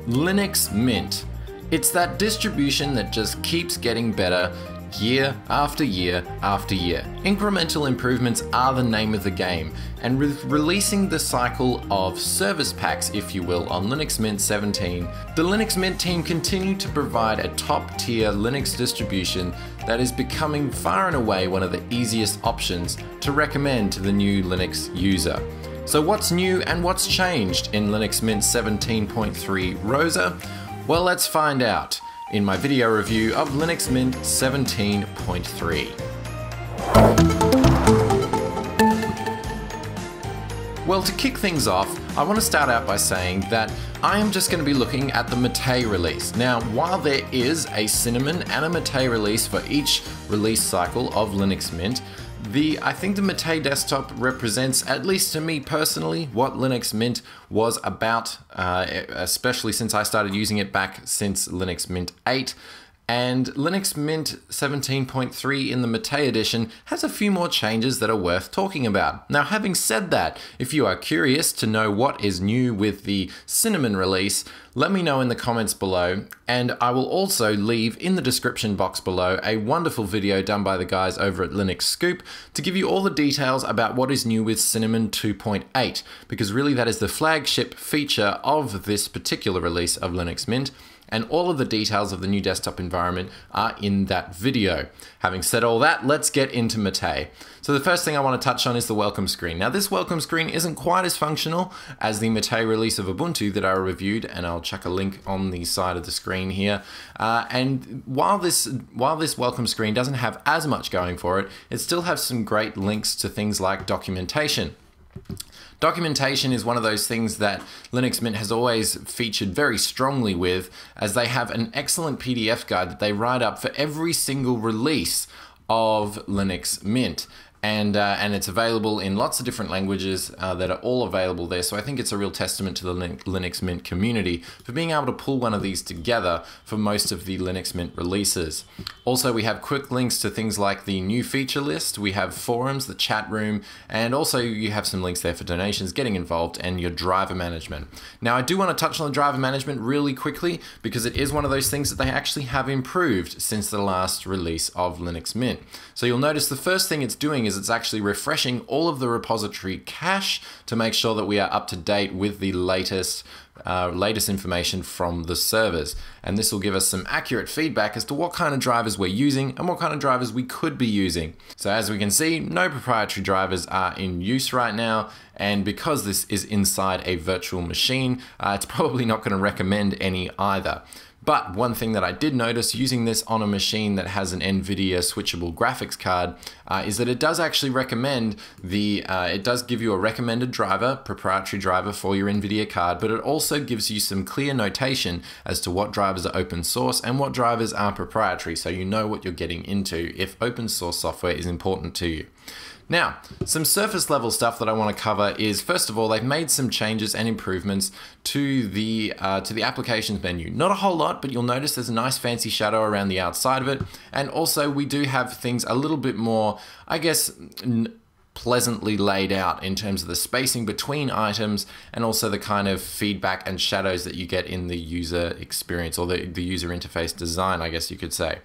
Linux Mint. It's that distribution that just keeps getting better year after year after year. Incremental improvements are the name of the game, and with releasing the cycle of service packs, if you will, on Linux Mint 17, the Linux Mint team continue to provide a top-tier Linux distribution that is becoming far and away one of the easiest options to recommend to the new Linux user. So what's new and what's changed in Linux Mint 17.3 Rosa? Well, let's find out in my video review of Linux Mint 17.3. Well, to kick things off, I want to start out by saying that I am just going to be looking at the Matei release. Now, while there is a Cinnamon and a Matei release for each release cycle of Linux Mint, I think the Matei desktop represents, at least to me personally, what Linux Mint was about, especially since I started using it back since Linux Mint 8. And Linux Mint 17.3 in the Matei edition has a few more changes that are worth talking about. Now, having said that, if you are curious to know what is new with the Cinnamon release, let me know in the comments below, and I will also leave in the description box below a wonderful video done by the guys over at Linux Scoop to give you all the details about what is new with Cinnamon 2.8, because really that is the flagship feature of this particular release of Linux Mint. And all of the details of the new desktop environment are in that video. Having said all that, let's get into Matei. So the first thing I want to touch on is the welcome screen. Now, this welcome screen isn't quite as functional as the Matei release of Ubuntu that I reviewed, and I'll chuck a link on the side of the screen here. And while this welcome screen doesn't have as much going for it, it still has some great links to things like documentation. Documentation is one of those things that Linux Mint has always featured very strongly with, as they have an excellent PDF guide that they write up for every single release of Linux Mint. And it's available in lots of different languages that are all available there. So I think it's a real testament to the Linux Mint community for being able to pull one of these together for most of the Linux Mint releases. Also, we have quick links to things like the new feature list. We have forums, the chat room, and also you have some links there for donations, getting involved, and your driver management. Now, I do want to touch on the driver management really quickly because it is one of those things that they actually have improved since the last release of Linux Mint. So you'll notice the first thing it's doing is it's actually refreshing all of the repository cache to make sure that we are up to date with the latest information from the servers. And this will give us some accurate feedback as to what kind of drivers we're using and what kind of drivers we could be using. So as we can see, no proprietary drivers are in use right now. And because this is inside a virtual machine, it's probably not going to recommend any either. But one thing that I did notice using this on a machine that has an NVIDIA switchable graphics card is that it does actually recommend it does give you a recommended driver, proprietary driver for your NVIDIA card, but it also gives you some clear notation as to what drivers are open source and what drivers are proprietary, so you know what you're getting into if open source software is important to you. Now, some surface level stuff that I want to cover is, first of all, they've made some changes and improvements to the applications menu. Not a whole lot, but you'll notice there's a nice fancy shadow around the outside of it. And also we do have things a little bit more, I guess, pleasantly laid out in terms of the spacing between items and also the kind of feedback and shadows that you get in the user experience, or the user interface design, I guess you could say.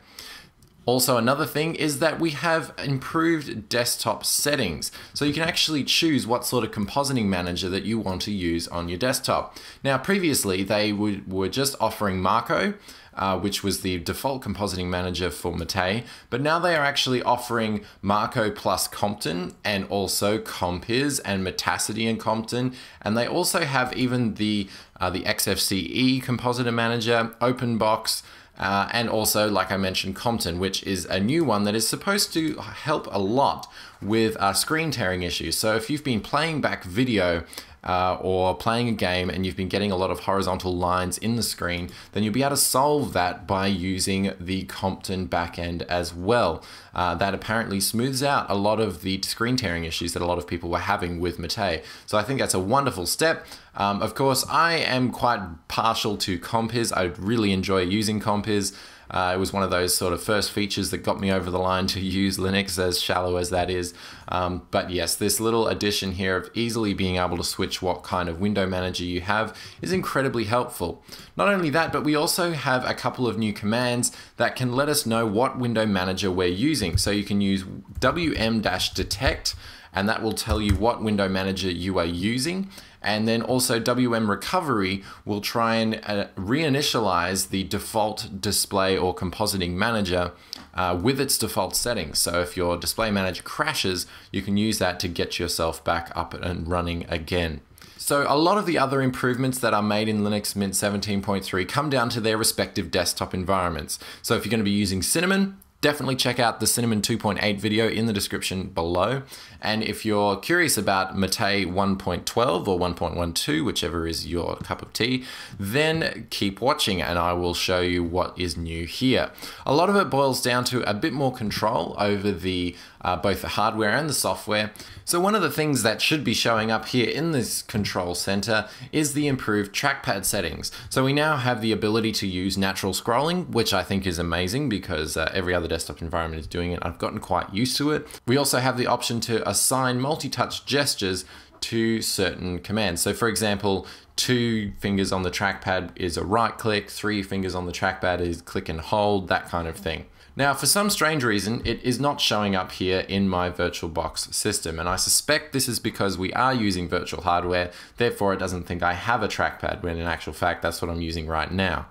Also, another thing is that we have improved desktop settings. So you can actually choose what sort of compositing manager that you want to use on your desktop. Now, previously, they were just offering Marco, which was the default compositing manager for Matei, but now they are actually offering Marco plus Compton and also Compiz and Metacity and Compton, and they also have even the XFCE compositor manager, OpenBox, and also, like I mentioned, Compton, which is a new one that is supposed to help a lot with screen tearing issues. So if you've been playing back video or playing a game and you've been getting a lot of horizontal lines in the screen, then you'll be able to solve that by using the Compton backend as well. That apparently smooths out a lot of the screen tearing issues that a lot of people were having with Matei. So I think that's a wonderful step. Of course, I am quite partial to Compiz. I really enjoy using Compiz. It was one of those sort of first features that got me over the line to use Linux, as shallow as that is. But yes, this little addition here of easily being able to switch what kind of window manager you have is incredibly helpful. Not only that, but we also have a couple of new commands that can let us know what window manager we're using. So you can use wm-detect, and that will tell you what window manager you are using. And then also WM Recovery will try and reinitialize the default display or compositing manager with its default settings. So if your display manager crashes, you can use that to get yourself back up and running again. So a lot of the other improvements that are made in Linux Mint 17.3 come down to their respective desktop environments. So if you're going to be using Cinnamon, definitely check out the Cinnamon 2.8 video in the description below. And if you're curious about Matei 1.12 or 1.12, whichever is your cup of tea, then keep watching and I will show you what is new here. A lot of it boils down to a bit more control over the both the hardware and the software. So one of the things that should be showing up here in this control center is the improved trackpad settings. So we now have the ability to use natural scrolling, which I think is amazing because every other desktop environment is doing it. I've gotten quite used to it. We also have the option to assign multi-touch gestures to certain commands. So for example, 2 fingers on the trackpad is a right click, 3 fingers on the trackpad is click and hold, that kind of thing. Now, for some strange reason, it is not showing up here in my VirtualBox system, and I suspect this is because we are using virtual hardware, therefore it doesn't think I have a trackpad, when in actual fact that's what I'm using right now.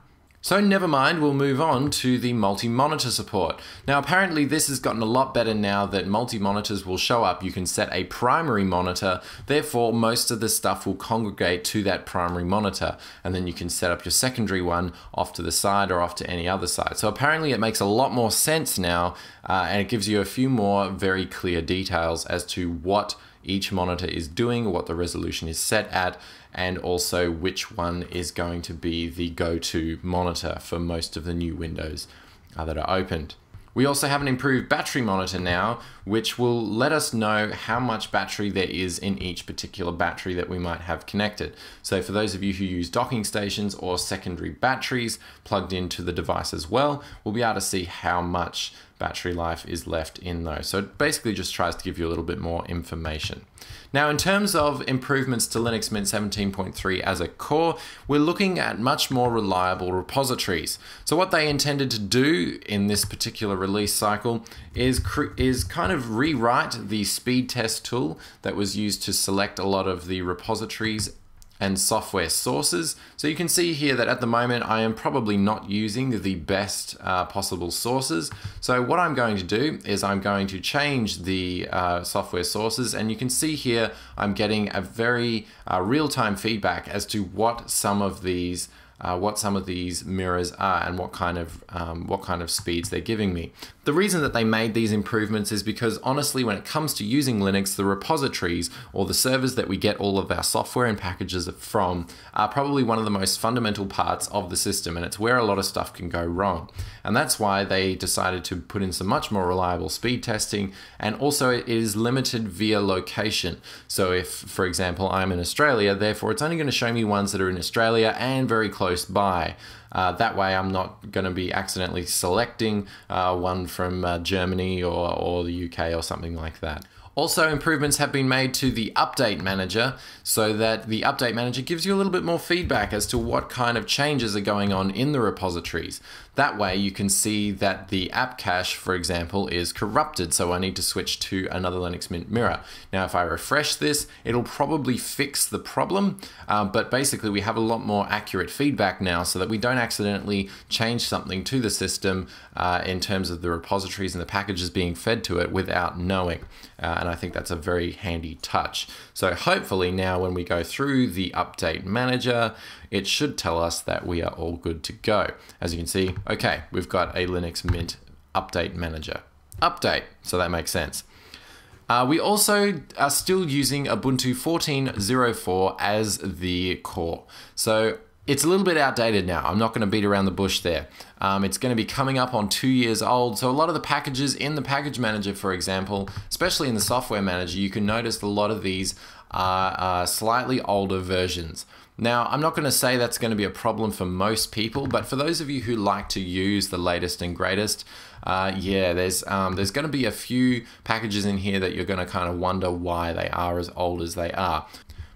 So never mind, we'll move on to the multi-monitor support. Now apparently this has gotten a lot better now that multi-monitors will show up. You can set a primary monitor, therefore most of the stuff will congregate to that primary monitor, and then you can set up your secondary one off to the side or off to any other side. So apparently it makes a lot more sense now, and it gives you a few more very clear details as to what each monitor is doing, what the resolution is set at, and also which one is going to be the go-to monitor for most of the new windows that are opened. We also have an improved battery monitor now, which will let us know how much battery there is in each particular battery that we might have connected. So for those of you who use docking stations or secondary batteries plugged into the device as well, we'll be able to see how much battery life is left in those. So it basically just tries to give you a little bit more information. Now, in terms of improvements to Linux Mint 17.3 as a core, we're looking at much more reliable repositories. So what they intended to do in this particular release cycle is kind of rewrite the speed test tool that was used to select a lot of the repositories and software sources. So you can see here that at the moment I am probably not using the best possible sources. So what I'm going to do is I'm going to change the software sources, and you can see here I'm getting a very real-time feedback as to what some of these mirrors are and what kind of speeds they're giving me. The reason that they made these improvements is because honestly, when it comes to using Linux, the repositories or the servers that we get all of our software and packages from are probably one of the most fundamental parts of the system, and it's where a lot of stuff can go wrong. And that's why they decided to put in some much more reliable speed testing, and also it is limited via location. So if, for example, I'm in Australia, therefore it's only going to show me ones that are in Australia and very close by. That way I'm not going to be accidentally selecting one from Germany or the UK or something like that. Also, improvements have been made to the update manager so that the update manager gives you a little bit more feedback as to what kind of changes are going on in the repositories. That way you can see that the app cache, for example, is corrupted, so I need to switch to another Linux Mint mirror. Now if I refresh this, it'll probably fix the problem, but basically we have a lot more accurate feedback now so that we don't accidentally change something to the system in terms of the repositories and the packages being fed to it without knowing. And I think that's a very handy touch. So hopefully now when we go through the update manager, it should tell us that we are all good to go. As you can see, okay, we've got a Linux Mint update manager. Update, so that makes sense. We also are still using Ubuntu 14.04 as the core. So it's a little bit outdated now. I'm not going to beat around the bush there. It's going to be coming up on 2 years old. So a lot of the packages in the package manager, for example, especially in the software manager, you can notice a lot of these are slightly older versions. Now, I'm not going to say that's going to be a problem for most people, but for those of you who like to use the latest and greatest, yeah, there's going to be a few packages in here that you're going to kind of wonder why they are as old as they are.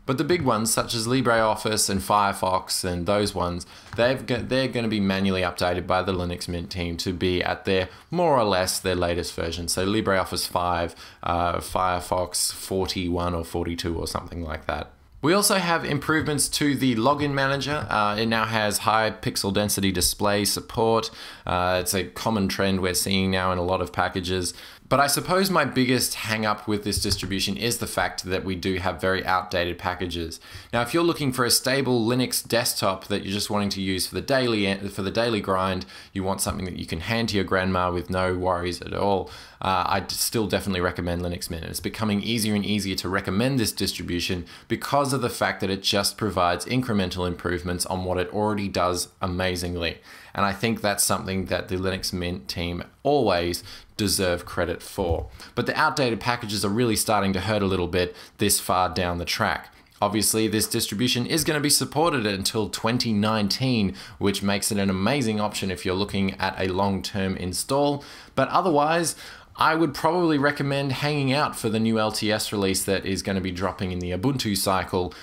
But the big ones, such as LibreOffice and Firefox and those ones, they're going to be manually updated by the Linux Mint team to be at their, more or less, their latest version. So LibreOffice 5, Firefox 41 or 42 or something like that. We also have improvements to the login manager. It now has high pixel density display support. It's a common trend we're seeing now in a lot of packages. But I suppose my biggest hang up with this distribution is the fact that we do have very outdated packages. Now, if you're looking for a stable Linux desktop that you're just wanting to use for the daily grind, you want something that you can hand to your grandma with no worries at all, I'd still definitely recommend Linux Mint. It's becoming easier and easier to recommend this distribution because of the fact that it just provides incremental improvements on what it already does amazingly. And I think that's something that the Linux Mint team always deserve credit for. But the outdated packages are really starting to hurt a little bit this far down the track. Obviously, this distribution is going to be supported until 2019, which makes it an amazing option if you're looking at a long-term install. But otherwise, I would probably recommend hanging out for the new LTS release that is going to be dropping in the Ubuntu cycle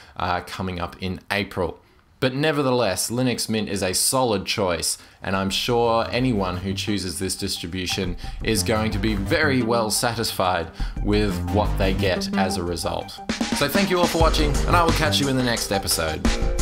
coming up in April. But nevertheless, Linux Mint is a solid choice, and I'm sure anyone who chooses this distribution is going to be very well satisfied with what they get as a result. So thank you all for watching, and I will catch you in the next episode.